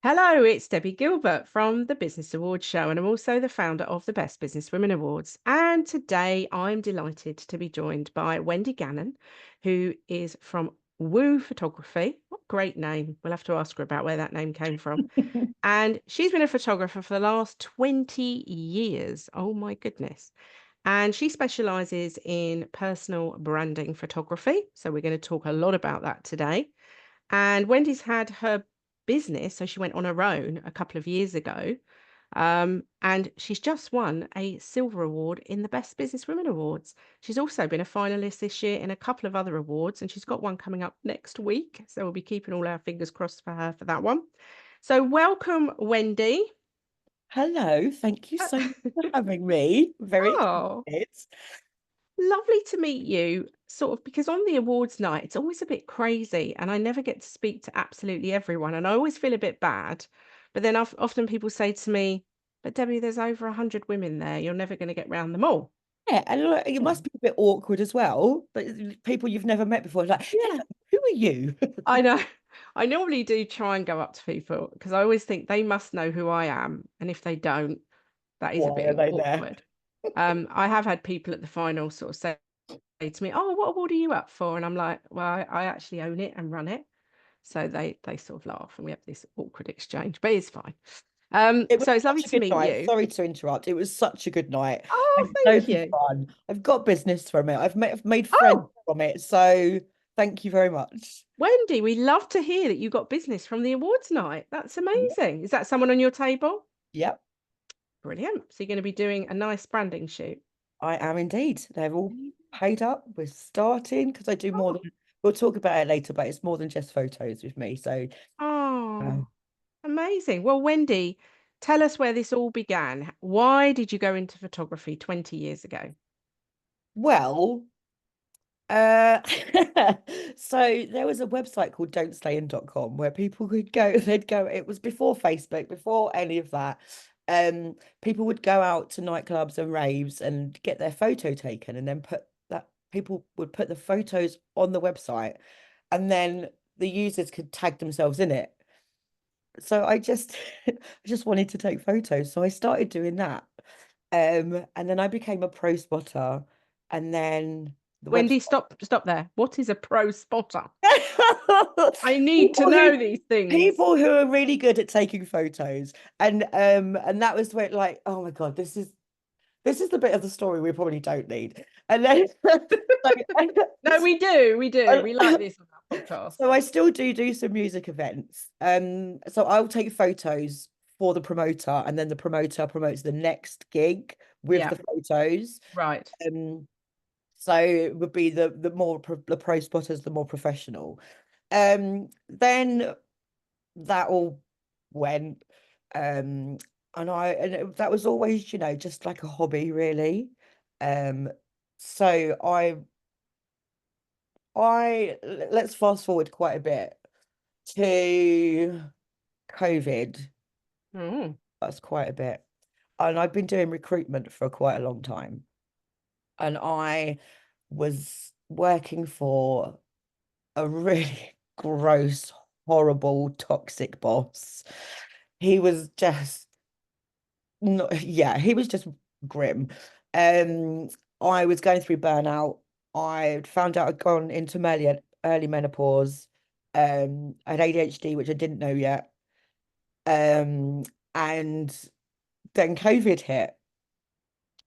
Hello, it's Debbie Gilbert from the Business Awards show, and I'm also the founder of the Best Business Women Awards. And today I'm delighted to be joined by Wendy Gannon, who is from Woo Photography. What a great name. We'll have to ask her about where that name came from. And she's been a photographer for the last 20 years. Oh my goodness. And she specializes in personal branding photography. So we're going to talk a lot about that today. And Wendy's had her business, so she went on her own a couple of years ago. And she's just won a silver award in the Best Business Women Awards. She's also been a finalist this year in a couple of other awards, and she's got one coming up next week. So we'll be keeping all our fingers crossed for her for that one. So welcome, Wendy. Hello, thank you Uh, so much for having me. Very Oh, excited. lovely to meet you. Sort of because on the awards night, it's always a bit crazy, and I never get to speak to absolutely everyone, and I always feel a bit bad. But then often people say to me, "But Debbie, there's over 100 women there. You're never going to get round them all." Yeah, and like, it Yeah. must be a bit awkward as well. But people you've never met before, like, Yeah, hello, who are you? I know. I normally do try and go up to people because I always think they must know who I am, and if they don't, that is a Why are bit they there? awkward. I have had people at the final sort of say to me, "Oh, what award are you up for?" And I'm like, "Well, I actually own it and run it." So they sort of laugh and we have this awkward exchange, but it's fine. It was So it's lovely such a to good meet night. you. Sorry to interrupt. It was such a good night. I Oh, had thank loads of you. fun. I've got business from it. I've made friends Oh, from it. So thank you very much. Wendy, we love to hear that you got business from the awards night. That's Yeah. amazing. Is that someone on your table? Yep, Brilliant. So you're going to be doing a nice branding shoot. I am indeed. They're all paid up. We're starting because I do more Oh, than, we'll talk about it later, but it's more than just photos with me. So uh, oh, amazing. Well, Wendy, tell us where this all began. Why did you go into photography 20 years ago? well, uh, so there was a website called don'tstayin.com where people could go, they'd go, it was before Facebook, before any of that. People would go out to nightclubs and raves and get their photo taken and then people would put the photos on the website and then the users could tag themselves in it. So I just I just wanted to take photos. So I started doing that. And then I became a pro spotter and then the website Wendy, stop there. What is a pro spotter? I need to people who know these things. people who are really good at taking photos. And that was where like, oh my God, this is the bit of the story we probably don't need. And then No, we do. We do. so, We like this on our podcast. so I still do some music events. So I'll take photos for the promoter, and then the promoter promotes the next gig with Yeah, the photos. right. Um, so it would be the pro spotters, the more professional. Then that all went, that was always, just like a hobby, really. Um, so let's fast forward quite a bit to COVID. Mm. That's quite a bit. And I've been doing recruitment for quite a long time. And I was working for a really gross, horrible, toxic boss. He was just not, yeah, he was just grim. Um, I was going through burnout. I found out I'd gone into early menopause. I had ADHD, which I didn't know yet. Um, and then COVID hit.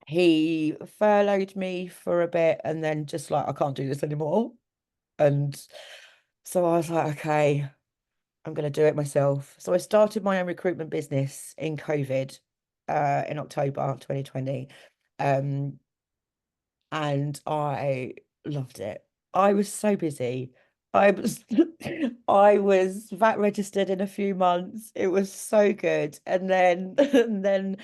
He furloughed me for a bit and then just like, I can't do this anymore. And so I was like, okay, I'm going to do it myself. So I started my own recruitment business in COVID, in October 2020. Um, and I loved it. I was so busy. I was I was VAT registered in a few months. It was so good. And then and then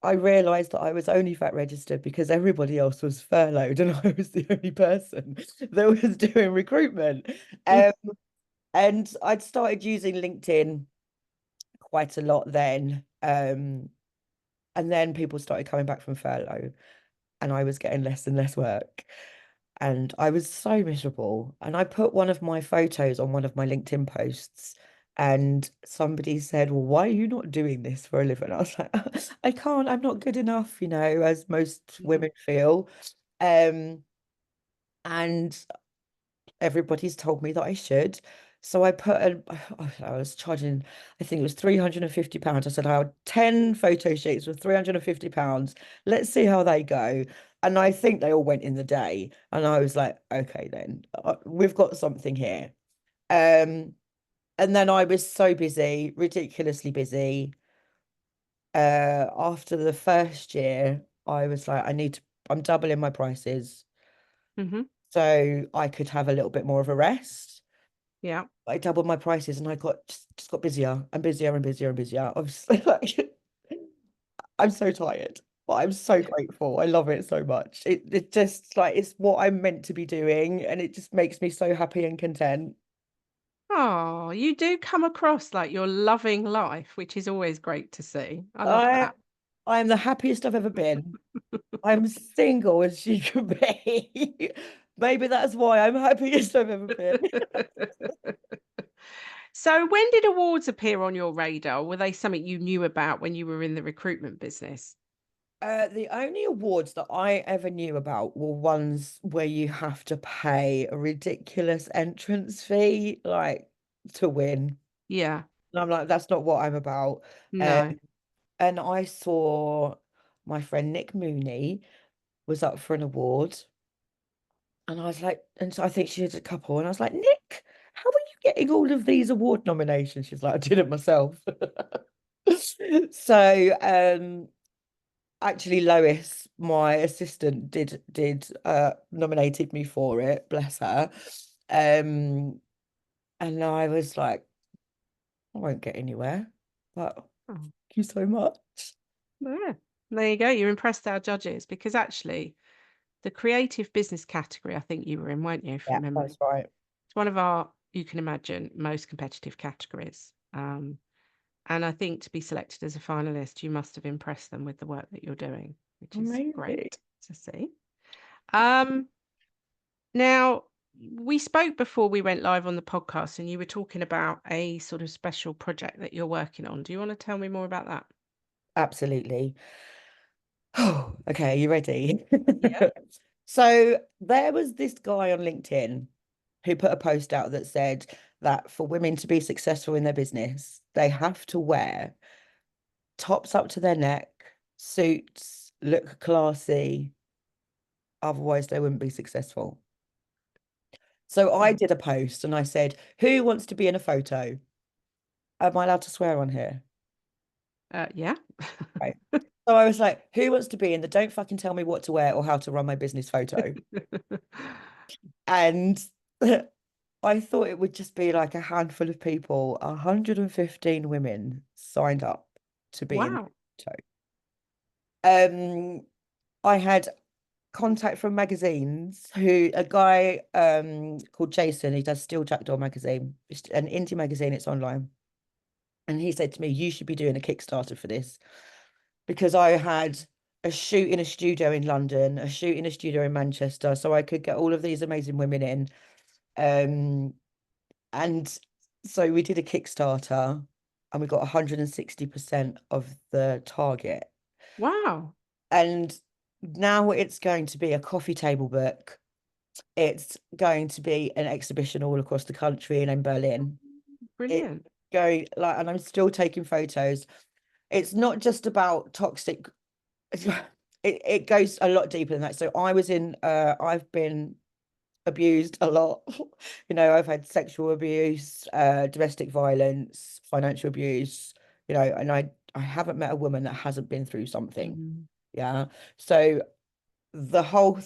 I realized that I was only VAT registered because everybody else was furloughed and I was the only person that was doing recruitment. Um, and I'd started using LinkedIn quite a lot then. And then people started coming back from furlough and I was getting less and less work. And I was so miserable. And I put one of my photos on one of my LinkedIn posts. And somebody said, well, why are you not doing this for a living? I was like, I can't, I'm not good enough, as most Mhm. women feel. Um, and everybody's told me that I should. So I put I was charging, I think it was £350. I said, I had 10 photo shoots with £350. Let's see how they go. And I think they all went in the day. And I was like, okay, then we've got something here. Um, and then I was so busy, ridiculously busy. After the first year, I was like, I'm doubling my prices Mhm. so I could have a little bit more of a rest. Yeah. I doubled my prices and I just got busier and busier and busier and busier. I was like, I'm so tired, but I'm so grateful. I love it so much. It just like it's what I'm meant to be doing, and it just makes me so happy and content. Oh, you do come across like you're loving life, which is always great to see. I love I that. I'm the happiest I've ever been. I'm single as she can be. Maybe that's why I'm happiest I've ever been. So when did awards appear on your radar? Were they something you knew about when you were in the recruitment business? The only awards that I ever knew about were ones where you have to pay a ridiculous entrance fee, like to win. Yeah. And I'm like, that's not what I'm about. Um, No. and I saw my friend Nick Mooney was up for an award. And I was like, and so I think she had a couple. And I was like, Nick, how are you getting all of these award nominations? She's like, I did it myself. So, actually, Lois, my assistant, did nominated me for it, bless her. Um, and I was like, I won't get anywhere, but thank Oh, you so much. yeah. There you go. You impressed our judges because actually the creative business category, I think you were in, weren't you, Yeah, from memory? that's right. It's one of our, you can imagine, most competitive categories. And I think to be selected as a finalist, you must have impressed them with the work that you're doing, which is Amazing. great to see. Um, Now, we spoke before we went live on the podcast, and you were talking about a sort of special project that you're working on. Do you want to tell me more about that? Absolutely. Oh, okay, are you ready? Yeah. So there was this guy on LinkedIn who put a post out that said that for women to be successful in their business, they have to wear tops up to their neck, suits, look classy, otherwise they wouldn't be successful. So I Mm. did a post and I said, who wants to be in a photo? Am I allowed to swear on here? Yeah. Right. So I was like, who wants to be in the don't fucking tell me what to wear or how to run my business photo? And I thought it would just be like a handful of people. 115 women signed up to be in Wow. the photo. I had contact from magazines who a guy called Jason, he does Steel Jackdaw magazine. It's an indie magazine, it's online. And he said to me, you should be doing a Kickstarter for this because I had a shoot in a studio in London, a shoot in a studio in Manchester, so I could get all of these amazing women in. Um, and so we did a Kickstarter and we got 160% of the target. Wow. And now it's going to be a coffee table book. It's going to be an exhibition all across the country and in Berlin. It's Brilliant. going like, and I'm still taking photos. It's not just about toxic. It goes a lot deeper than that. So I've been abused a lot. I've had sexual abuse, domestic violence, financial abuse, and I haven't met a woman that hasn't been through something. Mhm. Yeah. So the whole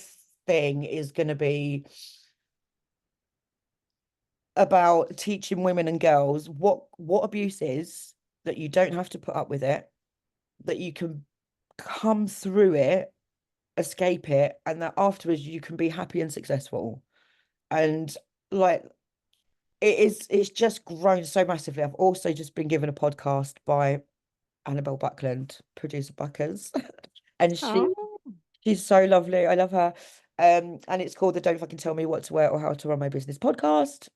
thing is going to be about teaching women and girls what abuse is, that you don't have to put up with it, that you can come through it, escape it, and that afterwards you can be happy and successful. And like it's just grown so massively. I've also just been given a podcast by Annabelle Buckland, producer Buckers, and Oh. she's so lovely. I love her. And it's called the Don't Fucking Tell Me What to Wear or How to Run My Business podcast.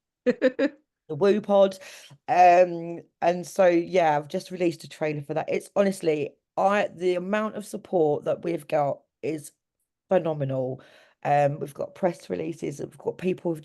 the Woo Pod. And so yeah, I've just released a trailer for that. It's honestly, I the amount of support that we've got is phenomenal. We've got press releases, we've got people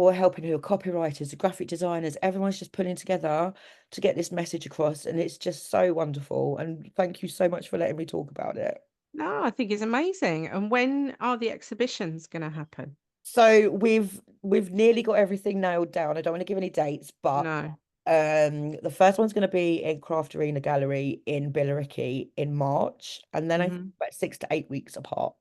are helping who are copywriters, the graphic designers, everyone's just pulling together to get this message across, and it's just so wonderful. And thank you so much for letting me talk about it. No, I think it's amazing. And when are the exhibitions going to happen? So we've nearly got everything nailed down. I don't want to give any dates, but No. the first one's going to be in Craft Arena Gallery in Billericay in March, and then I think Hmm. about 6 to 8 weeks apart.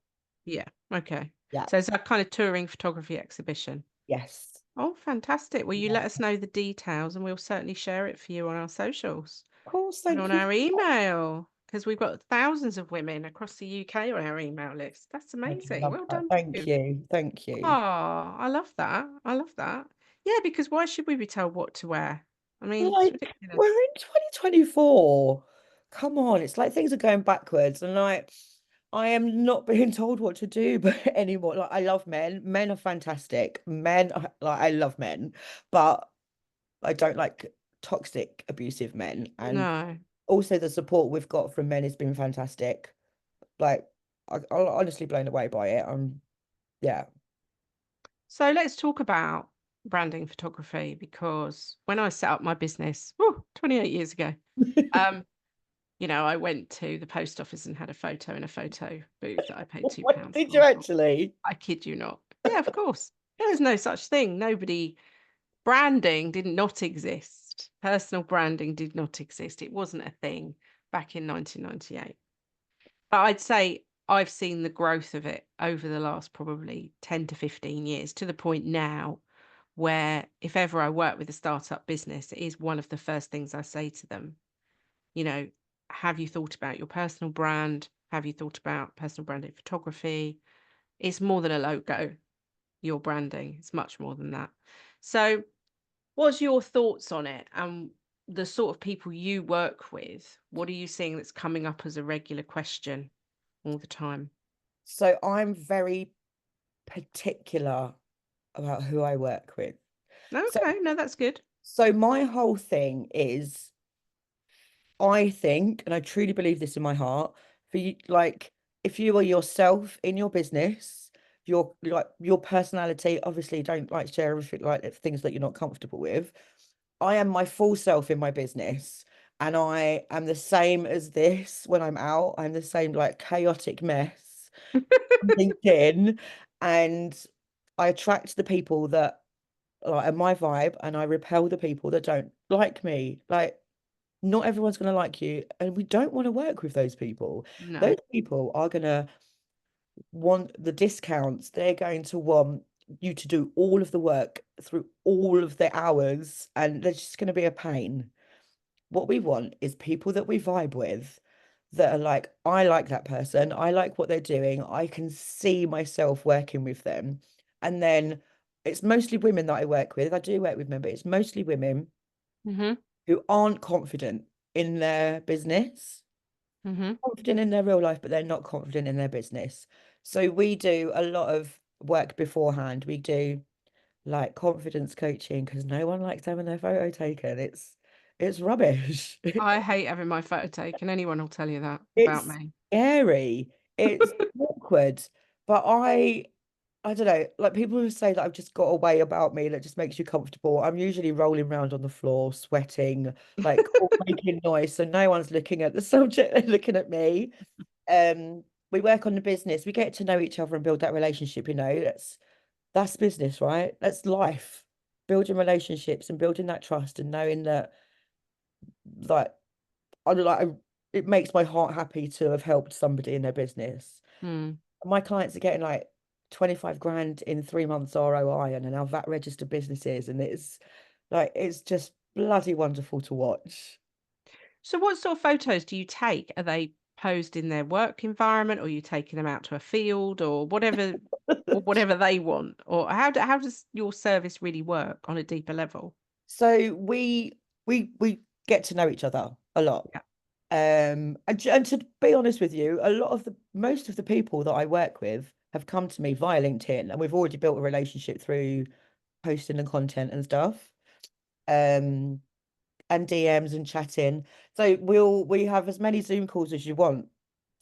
Yeah. Okay. Yeah. So it's a kind of touring photography exhibition. Yes. Oh, fantastic. Well, you Yeah. let us know the details and we'll certainly share it for you on our socials Of course, and thank on you. our email because we've got thousands of women across the UK on our email list. That's I amazing. love Well that. done to Thank you. you. Thank Oh, you. I love that. I love that. Yeah, because why should we be told what to wear? I mean, it's Like, we're ridiculous. in 2024. Come on, it's like things are going backwards, and like I am not being told what to do but anymore. Like I love men. Men are fantastic. Like I love men, but I don't like toxic, abusive men. And No. also the support we've got from men has been fantastic. Like I'm honestly blown away by it. Yeah. So let's talk about branding photography because when I set up my business, 28 years ago, um, I went to the post office and had a photo in a photo booth that I paid £2 What did you for. actually? I kid you not. Yeah, of course. There was no such thing. Branding did not exist. Personal branding did not exist. It wasn't a thing back in 1998. But I'd say I've seen the growth of it over the last probably 10 to 15 years to the point now where if ever I work with a startup business, it is one of the first things I say to them, you know, have you thought about your personal brand? Have you thought about personal branding photography? It's more than a logo, your branding. It's much more than that. So, what's your thoughts on it and the sort of people you work with? What are you seeing that's coming up as a regular question all the time? So I'm very particular about who I work with. So Okay, no, that's good. so my whole thing is I think, and I truly believe this in my heart, for you, like if you are yourself in your business, your personality, obviously don't like share everything like things that you're not comfortable with. I am my full self in my business, and I am the same as this when I'm out. I'm the same like chaotic mess on LinkedIn, and I attract the people that like are my vibe, and I repel the people that don't like me. Like not everyone's going to like you, and we don't want to work with those people. No. Those people are going to want the discounts. They're going to want you to do all of the work through all of the hours, and they're just going to be a pain. What we want is people that we vibe with that are like, I like that person, I like what they're doing, I can see myself working with them. And then it's mostly women that I work with. I do work with men, but it's mostly women Mhm. who aren't confident in their business, Mhm. confident in their real life, but they're not confident in their business. So we do a lot of work beforehand. We do like confidence coaching because no one likes having their photo taken. It's rubbish. I hate having my photo taken. Anyone will tell you that about It's me. scary. It's awkward. But I don't know, like people who say that I've just got a way about me that just makes you comfortable. I'm usually rolling around on the floor, sweating, like all making noise. So no one's looking at the subject, they're looking at me. Um, we work on the business, we get to know each other and build that relationship, that's business, right? That's life. Building relationships and building that trust and knowing that like I like it makes my heart happy to have helped somebody in their business. Hmm. My clients are getting like 25 grand in 3 months ROI and are now VAT registered businesses. And it's just bloody wonderful to watch. So what sort of photos do you take? Are they posed in their work environment, or are you taking them out to a field or whatever they want? Or how does your service really work on a deeper level? So we get to know each other a lot. Yeah. And to be honest with you, most of the people that I work with have come to me via LinkedIn, and we've already built a relationship through posting and content and stuff. um, and DMs and chatting. So we have as many Zoom calls as you want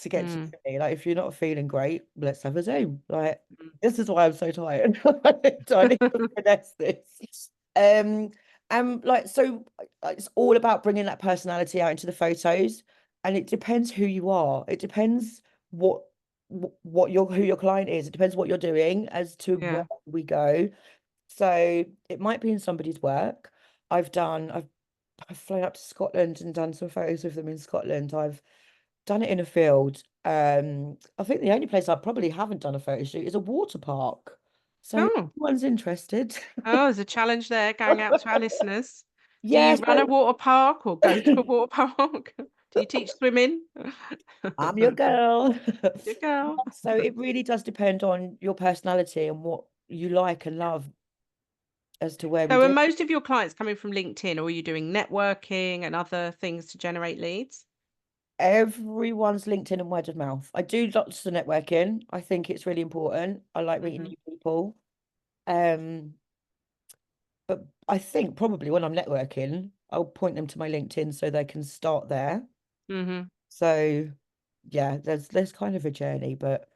to get to Mm, know me. Like if you're not feeling great, let's have a Zoom. Like mm. this is why I'm so tired. I need to finesse this. Um, and like so it's all about bringing that personality out into the photos, and it depends who you are. It depends what what your who your client is. It depends what you're doing as to where Yeah. we go. So it might be in somebody's work. I've flown up to Scotland and done some photos of them in Scotland. I've done it in a field. I think the only place I probably haven't done a photo shoot is a water park. So if Oh, anyone's interested. oh, there's a challenge there going out to our listeners. Do you Yes, run a water park or go to a water park? Do you teach swimming? I'm your girl. You go. So it really does depend on your personality and what you like and love as to where we So are do. most of your clients coming from LinkedIn, or are you doing networking and other things to generate leads? Everyone's LinkedIn and word of mouth. I do lots of networking. I think it's really important. I like meeting Mhm, new people. Um, but I think probably when I'm networking, I'll point them to my LinkedIn so they can start there. mhm. So yeah, there's kind of a journey, but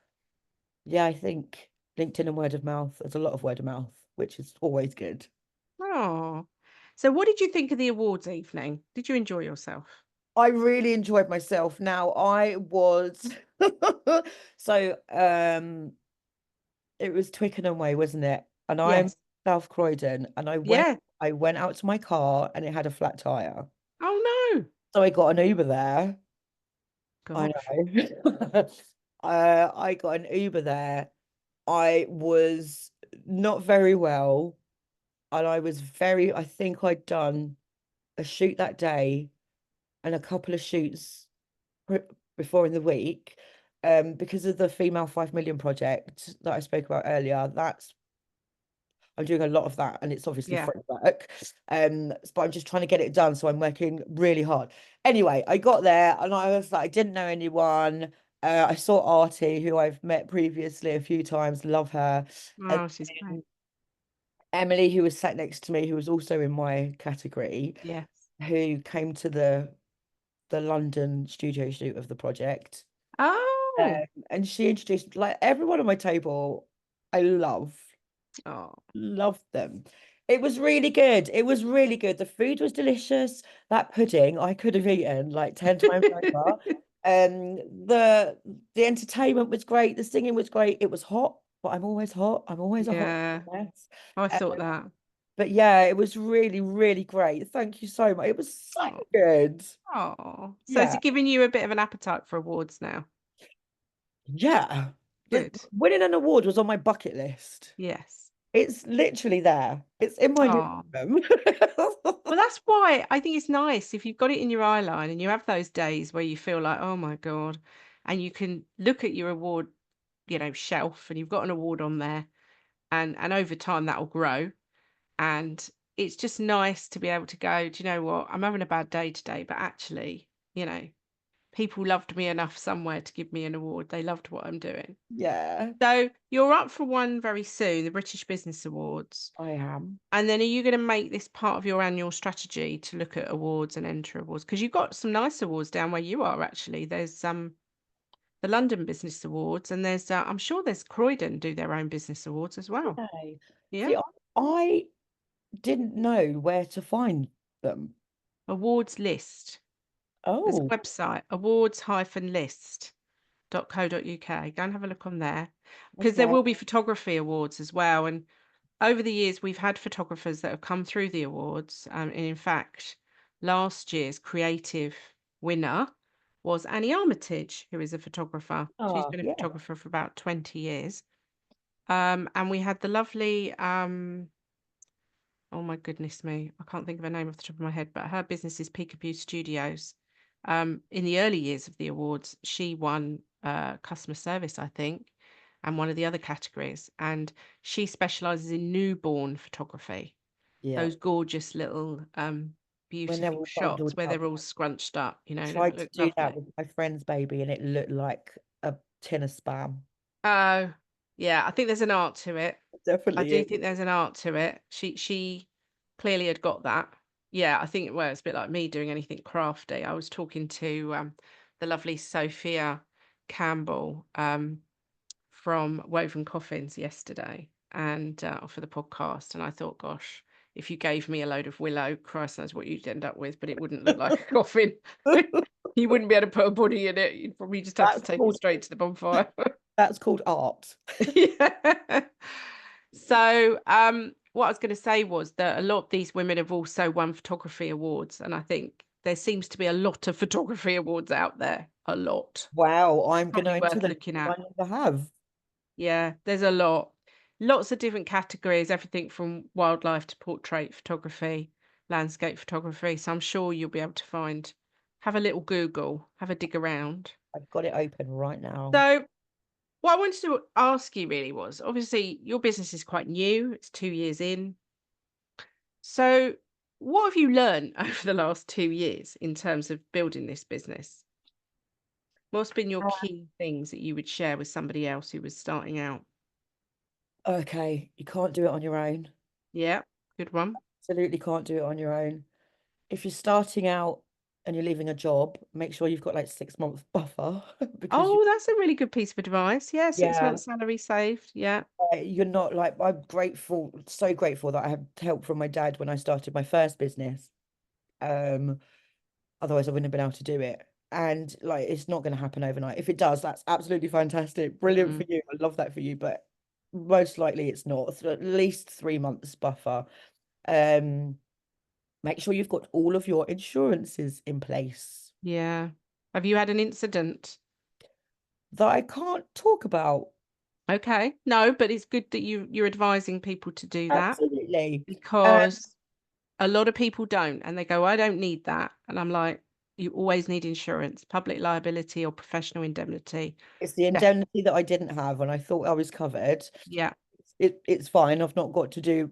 yeah, I think LinkedIn and word of mouth, there's a lot of word of mouth, which is always good. Oh. So what did you think of the awards evening? Did you enjoy yourself? I really enjoyed myself. Now I was so it was Twickenham way, wasn't it? And I'm Yes. South Croydon and Yeah. I went out to my car and it had a flat tire. Oh, no. So I got an Uber there. I Gosh. know. I got an Uber there. I was not very well, and I think I'd done a shoot that day and a couple of shoots before in the week. Because of the Female 5 Million project that I spoke about earlier, I'm doing a lot of that and it's obviously Yeah. free work. But I'm just trying to get it done. So I'm working really hard. Anyway, I got there and I was like, I didn't know anyone. I saw Artie, who I've met previously a few times, love her. And Oh, she's great. then Emily, who was sat next to me, who was also in my category, Yes. who came to the London studio shoot of the project. Oh. And she introduced like everyone on my table, I Oh. loved them. It was really good. It was really good. The food was delicious. That pudding I could have eaten like 10 times over. Um, the the entertainment was great. The singing was great. It was hot, but I'm always hot. I'm always a hot Yeah. mess. I Um, thought that. but yeah, it was really, really great. Thank you so much. It was so Oh. good. Oh. So is Yeah. it giving you a bit of an appetite for awards now? Yeah. The Good. winning an award was on my bucket list. Yes. It's literally there. It's in my living Oh. room. Well, that's why I think it's nice if you've got it in your eye line and you have those days where you feel like, oh my God, and you can look at your award, shelf and you've got an award on there and over time that will grow. And it's just nice to be able to go, do you know what? I'm having a bad day today, but actually, you know, people loved me enough somewhere to give me an award. They loved what I'm doing. Yeah, So you're up for one very soon, the British Business Awards. I am. And then are you going to make this part of your annual strategy to look at awards and enter awards? Because you've got some nice awards down where you are actually. There's the London Business Awards and there's I'm sure there's Croydon do their own business awards as well. Okay. Yeah. See, I didn't know where to find them. Awards list. There's a Oh, website, awards-list.co.uk. Go and have a look on there because there okay. will be photography awards as well. And over the years, we've had photographers that have come through the awards. And in fact, last year's creative winner was Annie Armitage, who is a photographer. She's Oh, been a yeah. photographer for about 20 years. And we had the lovely, oh my goodness me, I can't think of her name off the top of my head, but her business is Peekaboo Studios. In the early years of the awards, she won customer service, I think, and one of the other categories. And she specializes in newborn photography, Yeah. those gorgeous little When they're beautiful all bundled shots where up. they're all scrunched up, Tried to look do that lovely. with my friend's baby and it looked like a tin of spam. Oh, yeah, I think there's an art to it. I Definitely do is. think there's an art to it. She clearly had got that. Yeah, I think, well, it's a bit like me doing anything crafty. I was talking to the lovely Sophia Campbell from Woven Coffins yesterday and for the podcast. And I thought, gosh, if you gave me a load of willow, Christ knows what you'd end up with, but it wouldn't look like a coffin. You wouldn't be able to put a body in it. You'd probably just have to That's take it called straight to the bonfire. that's called art. Yeah. So, what I was going to say was that a lot of these women have also won photography awards, and I think there seems to be a lot of photography awards out there. A lot. Wow, I'm gonna Probably enter worth the looking I at. never have. Yeah, there's a lot. Lots of different categories, everything from wildlife to portrait photography, landscape photography. So I'm sure you'll be able to find, have a little Google, have a dig around. I've got it open right now. So what I wanted to ask you really was, obviously your business is quite new, it's 2 years in. So what have you learned over the last 2 years in terms of building this business? What's been your key things that you would share with somebody else who was starting out? Okay, you can't do it on your own. Yeah, good one. Absolutely can't do it on your own. If you're starting out and you're leaving a job, make sure you've got like 6 months buffer because Oh, that's a really good piece of advice. Yeah, 6 yeah, months salary saved. Yeah. you're not like I'm grateful, so grateful that I had help from my dad when I started my first business. Um, Otherwise I wouldn't have been able to do it. And like it's not going to happen overnight. If it does, that's absolutely fantastic. Brilliant for Mm, you. I love that for you, but most likely it's not. So at least 3 months buffer. Um, Make sure you've got all of your insurances in place yeah. Have you had an incident? that I can't talk about. Okay. No, but it's good that you're advising people to do that Absolutely. Um, because a lot of people don't and they go, I don't need that. And I'm like, you always need insurance, public liability or professional indemnity. it's the indemnity that I didn't have when I thought I was covered. Yeah. It's fine. I've not got to do,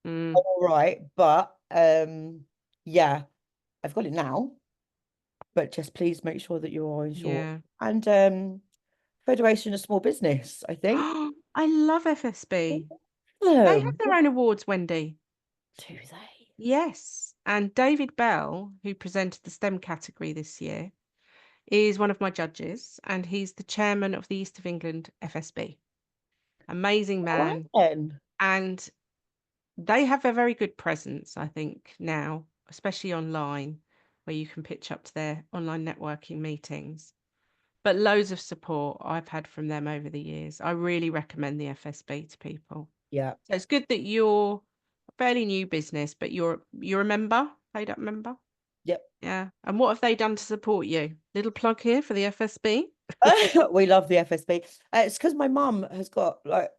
Mm, all right. But yeah, I've got it now. But just please make sure that you are insured. yeah. And Federation of Small Business, I think. I love FSB. They have Um, their own awards, Wendy. do they? Yes. And David Bell, who presented the STEM category this year, is one of my judges, and he's the chairman of the East of England FSB. Amazing Right man. then. And they have a very good presence, I think, now, especially online, where you can pitch up to their online networking meetings. But loads of support I've had from them over the years. I really recommend the FSB to people. Yeah. So it's good that you're a fairly new business, but you're a member, paid up member. Yep. Yeah. And what have they done to support you? Little plug here for the FSB. We love the FSB. It's because my mum has got like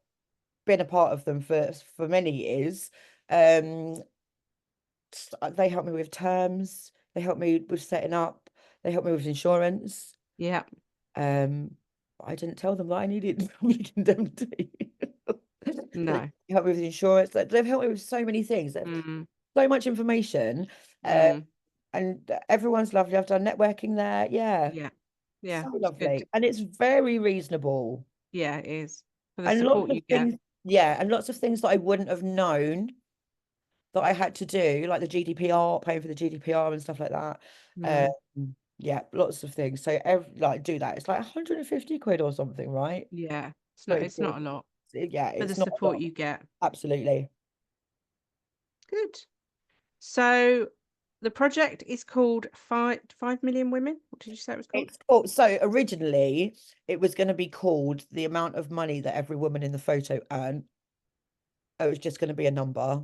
been a part of them for many years. Um, they help me with terms. They help me with setting up. They help me with insurance. Yeah. Um, I didn't tell them that I needed public indemnity. They No. help me with insurance. They've helped me with so many things. They've Mm, so much information. mm, And everyone's lovely. I've done networking there. Yeah, yeah. Yeah. so It's good. lovely. And it's very reasonable. Yeah, it is. For the And lots support of you get. things, yeah, and lots of things that I wouldn't have known that I had to do, like the GDPR, paying for the GDPR and stuff like that. Mm, Yeah, lots of things. So like do that. It's like 150 quid or something, right? yeah. Pretty It's good. not a lot Yeah, for the it's not a support lot. you get. Absolutely. Good. So the project is called 5 million Women. What did you say it was called? It's called, so originally it was going to be called the amount of money that every woman in the photo earned. It was just going to be a number,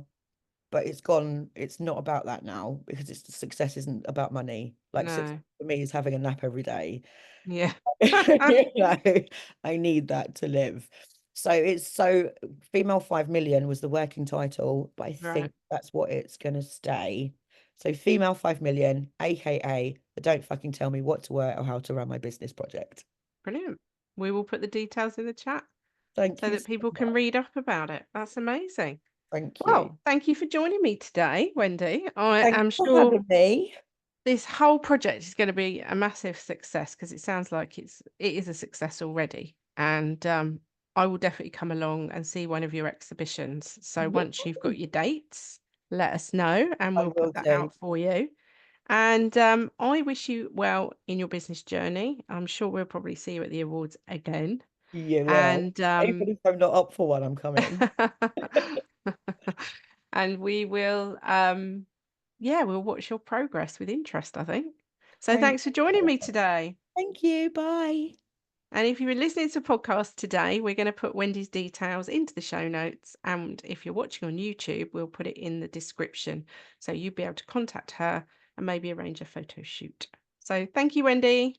but it's not about that now because success isn't about money. Like success No. for me is having a nap every day. Yeah. You know, I need that to live. So Female 5 Million was the working title, but I Right. think that's what it's gonna stay. So Female 5 Million, aka the Don't Fucking Tell Me What to Wear or How to Run My Business project. Brilliant. We will put the details in the chat Thank so you that so people can much. read up about it. That's amazing. Thank you. Well, thank you for joining me today, Wendy. I Thanks am for sure having me. this whole project is going to be a massive success because it sounds like it is a success already. And I will definitely come along and see one of your exhibitions. So Yeah. once you've got your dates, let us know and I we'll will put that do. out for you. And I wish you well in your business journey. I'm sure we'll probably see you at the awards again. You will. And Even if I'm not up for one, I'm coming. and we will yeah, we'll watch your progress with interest, I think. So Thank thanks for you. joining me today. Thank you. Bye. And if you've been listening to the podcast today, we're going to put Wendy's details into the show notes. And if you're watching on YouTube, we'll put it in the description. So you'll be able to contact her and maybe arrange a photo shoot. So thank you, Wendy.